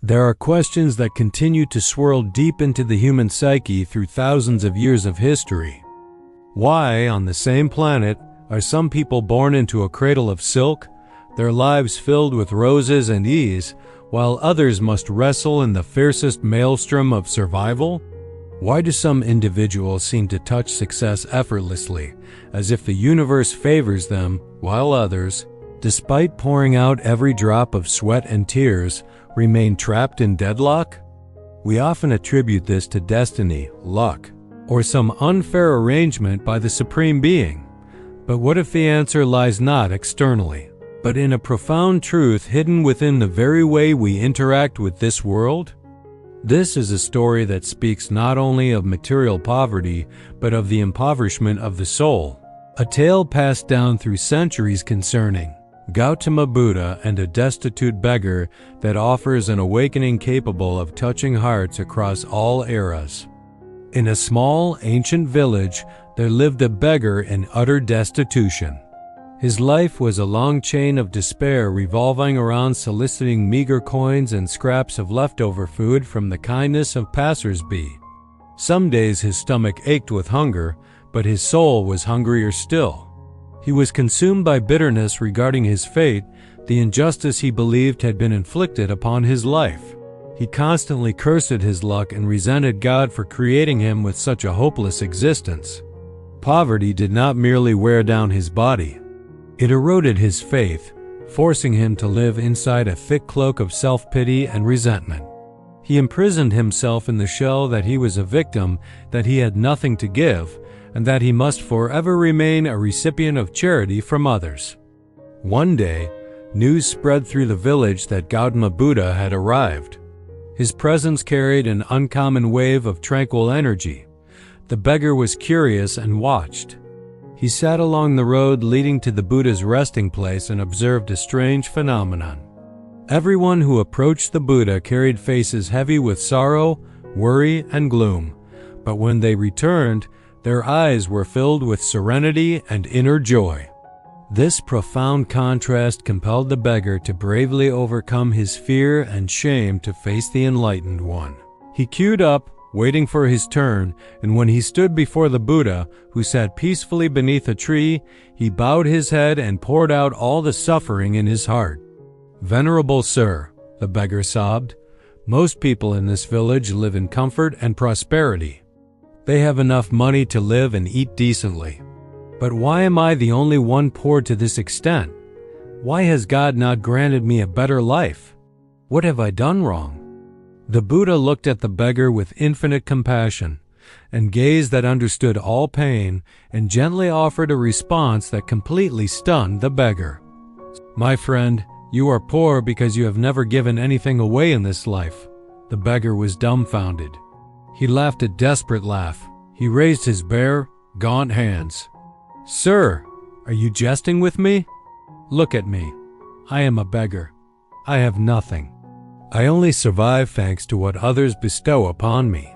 There are questions that continue to swirl deep into the human psyche through thousands of years of history. Why, on the same planet, are some people born into a cradle of silk, their lives filled with roses and ease, while others must wrestle in the fiercest maelstrom of survival? Why do some individuals seem to touch success effortlessly, as if the universe favors them, while others, despite pouring out every drop of sweat and tears, remain trapped in deadlock? We often attribute this to destiny, luck, or some unfair arrangement by the Supreme Being. But what if the answer lies not externally, but in a profound truth hidden within the very way we interact with this world? This is a story that speaks not only of material poverty, but of the impoverishment of the soul, a tale passed down through centuries concerning Gautama Buddha and a destitute beggar that offers an awakening capable of touching hearts across all eras. In a small, ancient village, there lived a beggar in utter destitution. His life was a long chain of despair revolving around soliciting meager coins and scraps of leftover food from the kindness of passers-by. Some days his stomach ached with hunger, but his soul was hungrier still. He was consumed by bitterness regarding his fate, the injustice he believed had been inflicted upon his life. He constantly cursed his luck and resented God for creating him with such a hopeless existence. Poverty did not merely wear down his body. It eroded his faith, forcing him to live inside a thick cloak of self-pity and resentment. He imprisoned himself in the shell that he was a victim, that he had nothing to give, and that he must forever remain a recipient of charity from others. One day, news spread through the village that Gautama Buddha had arrived. His presence carried an uncommon wave of tranquil energy. The beggar was curious and watched. He sat along the road leading to the Buddha's resting place and observed a strange phenomenon. Everyone who approached the Buddha carried faces heavy with sorrow, worry, and gloom, but when they returned, their eyes were filled with serenity and inner joy. This profound contrast compelled the beggar to bravely overcome his fear and shame to face the enlightened one. He queued up, waiting for his turn, and when he stood before the Buddha, who sat peacefully beneath a tree, he bowed his head and poured out all the suffering in his heart. "Venerable sir," the beggar sobbed, "most people in this village live in comfort and prosperity. They have enough money to live and eat decently. But why am I the only one poor to this extent? Why has God not granted me a better life? What have I done wrong?" The Buddha looked at the beggar with infinite compassion, and gaze that understood all pain, and gently offered a response that completely stunned the beggar. "My friend, you are poor because you have never given anything away in this life." The beggar was dumbfounded. He laughed a desperate laugh. He raised his bare, gaunt hands. "Sir, are you jesting with me? Look at me. I am a beggar. I have nothing. I only survive thanks to what others bestow upon me.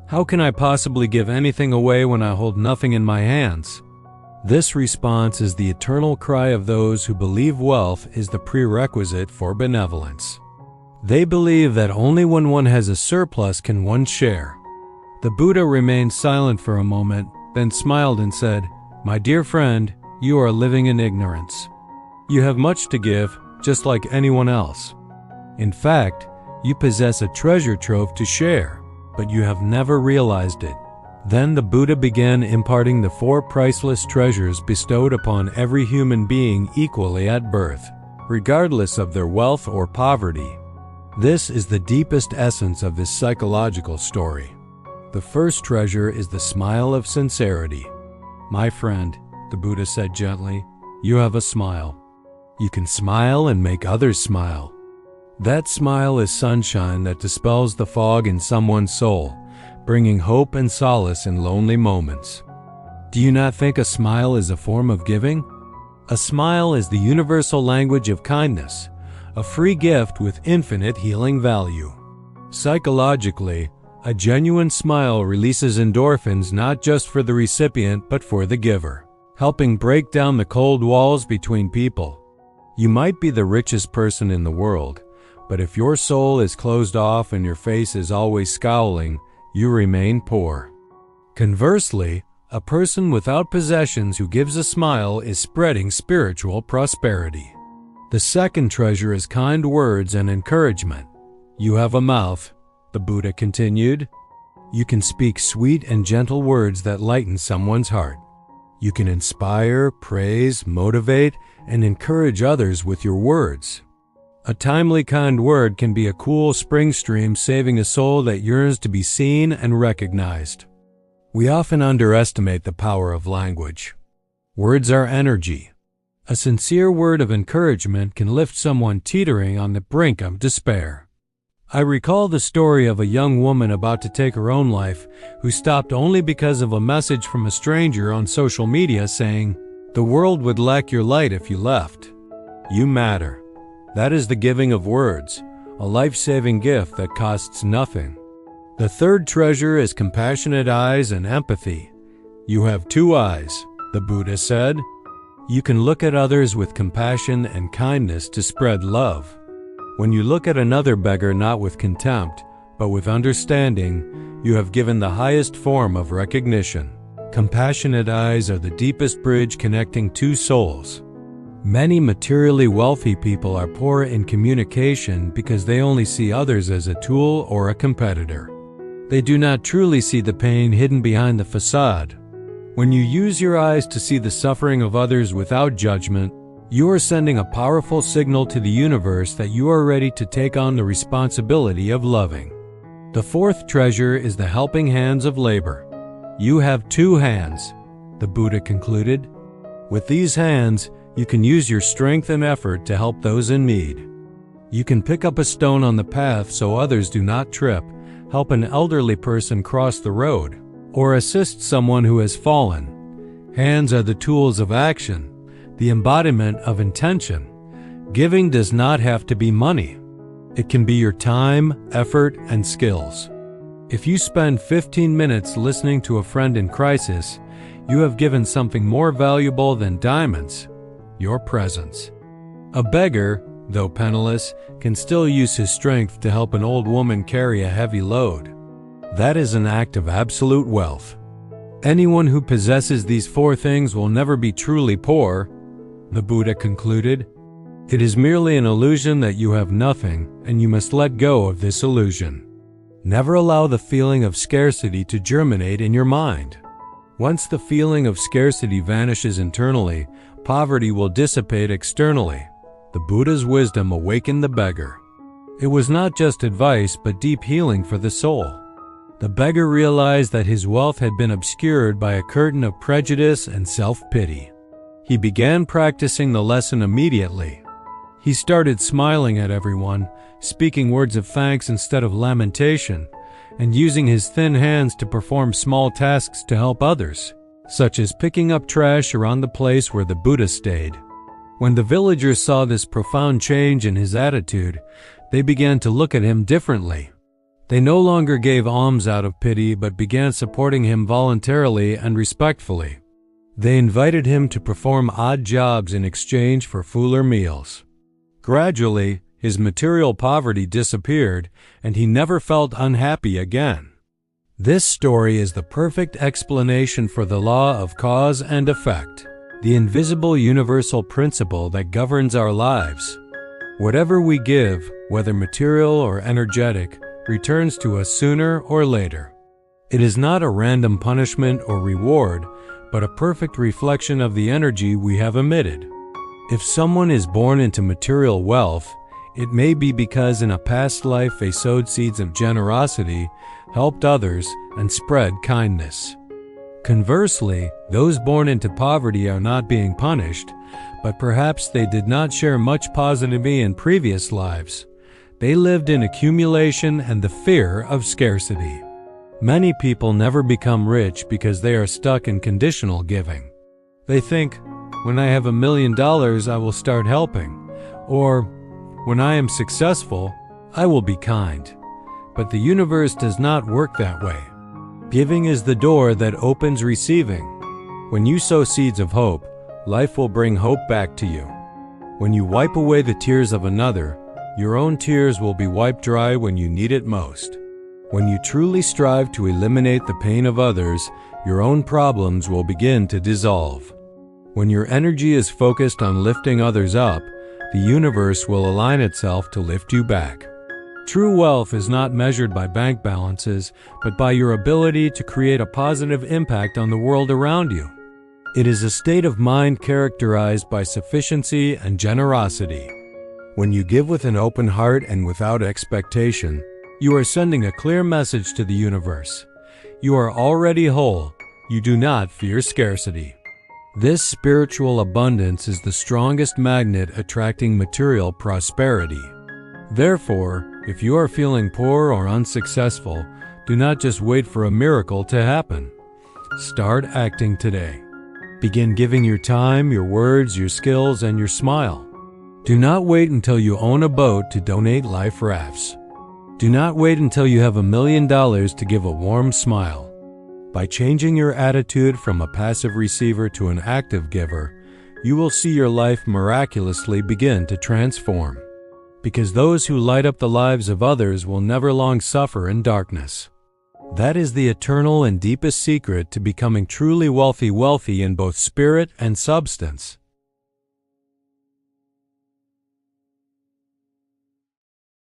How can I possibly give anything away when I hold nothing in my hands?" This response is the eternal cry of those who believe wealth is the prerequisite for benevolence. They believe that only when one has a surplus can one share. The Buddha remained silent for a moment, then smiled and said, "My dear friend, you are living in ignorance. You have much to give, just like anyone else. In fact, you possess a treasure trove to share, but you have never realized it." Then the Buddha began imparting the 4 priceless treasures bestowed upon every human being equally at birth, regardless of their wealth or poverty. This is the deepest essence of this psychological story. The first treasure is the smile of sincerity. "My friend," the Buddha said gently, "you have a smile. You can smile and make others smile. That smile is sunshine that dispels the fog in someone's soul, bringing hope and solace in lonely moments. Do you not think a smile is a form of giving? A smile is the universal language of kindness, a free gift with infinite healing value. Psychologically, a genuine smile releases endorphins not just for the recipient but for the giver, helping break down the cold walls between people. You might be the richest person in the world, But if your soul is closed off and your face is always scowling, you remain poor. Conversely, a person without possessions who gives a smile is spreading spiritual prosperity. The second treasure is kind words and encouragement. You have a mouth, the Buddha continued. You can speak sweet and gentle words that lighten someone's heart. You can inspire, praise, motivate, and encourage others with your words. A timely kind word can be a cool spring stream saving a soul that yearns to be seen and recognized. We often underestimate the power of language. Words are energy. A sincere word of encouragement can lift someone teetering on the brink of despair. I recall the story of a young woman about to take her own life who stopped only because of a message from a stranger on social media saying, "The world would lack your light if you left. You matter." That is the giving of words, a life-saving gift that costs nothing. The third treasure is compassionate eyes and empathy. You have two eyes, the Buddha said. You can look at others with compassion and kindness to spread love. When you look at another beggar not with contempt, but with understanding, you have given the highest form of recognition. Compassionate eyes are the deepest bridge connecting two souls. Many materially wealthy people are poor in communication because they only see others as a tool or a competitor. They do not truly see the pain hidden behind the facade. When you use your eyes to see the suffering of others without judgment, you are sending a powerful signal to the universe that you are ready to take on the responsibility of loving. The fourth treasure is the helping hands of labor. You have two hands, the Buddha concluded. With these hands, you can use your strength and effort to help those in need. You can pick up a stone on the path so others do not trip, help an elderly person cross the road, or assist someone who has fallen. Hands are the tools of action, the embodiment of intention. Giving does not have to be money. It can be your time, effort, and skills. If you spend 15 minutes listening to a friend in crisis, you have given something more valuable than diamonds, your presence. A beggar, though penniless, can still use his strength to help an old woman carry a heavy load. That is an act of absolute wealth. Anyone who possesses these four things will never be truly poor, the Buddha concluded. It is merely an illusion that you have nothing, and you must let go of this illusion. Never allow the feeling of scarcity to germinate in your mind. Once the feeling of scarcity vanishes internally, poverty will dissipate externally. The Buddha's wisdom awakened the beggar. It was not just advice, but deep healing for the soul. The beggar realized that his wealth had been obscured by a curtain of prejudice and self-pity. He began practicing the lesson immediately. He started smiling at everyone, speaking words of thanks instead of lamentation, and using his thin hands to perform small tasks to help others, such as picking up trash around the place where the Buddha stayed. When the villagers saw this profound change in his attitude, they began to look at him differently. They no longer gave alms out of pity, but began supporting him voluntarily and respectfully. They invited him to perform odd jobs in exchange for fuller meals. Gradually, his material poverty disappeared, and he never felt unhappy again. This story is the perfect explanation for the law of cause and effect, the invisible universal principle that governs our lives. Whatever we give, whether material or energetic, returns to us sooner or later. It is not a random punishment or reward, but a perfect reflection of the energy we have emitted. If someone is born into material wealth, it may be because in a past life they sowed seeds of generosity, helped others, and spread kindness. Conversely, those born into poverty are not being punished, but perhaps they did not share much positivity in previous lives. They lived in accumulation and the fear of scarcity. Many people never become rich because they are stuck in conditional giving. They think, when I have $1 million, I will start helping, or when I am successful, I will be kind. But the universe does not work that way. Giving is the door that opens receiving. When you sow seeds of hope, life will bring hope back to you. When you wipe away the tears of another, Your own tears will be wiped dry when you need it most. When you truly strive to eliminate the pain of others, your own problems will begin to dissolve. When your energy is focused on lifting others up, the universe will align itself to lift you back. True wealth is not measured by bank balances, but by your ability to create a positive impact on the world around you. It is a state of mind characterized by sufficiency and generosity. When you give with an open heart and without expectation, you are sending a clear message to the universe. You are already whole. You do not fear scarcity. This spiritual abundance is the strongest magnet attracting material prosperity. Therefore, if you are feeling poor or unsuccessful, do not just wait for a miracle to happen. Start acting today. Begin giving your time, your words, your skills, and your smile. Do not wait until you own a boat to donate life rafts. Do not wait until you have $1 million to give a warm smile. By changing your attitude from a passive receiver to an active giver, you will see your life miraculously begin to transform. Because those who light up the lives of others will never long suffer in darkness. That is the eternal and deepest secret to becoming truly wealthy in both spirit and substance.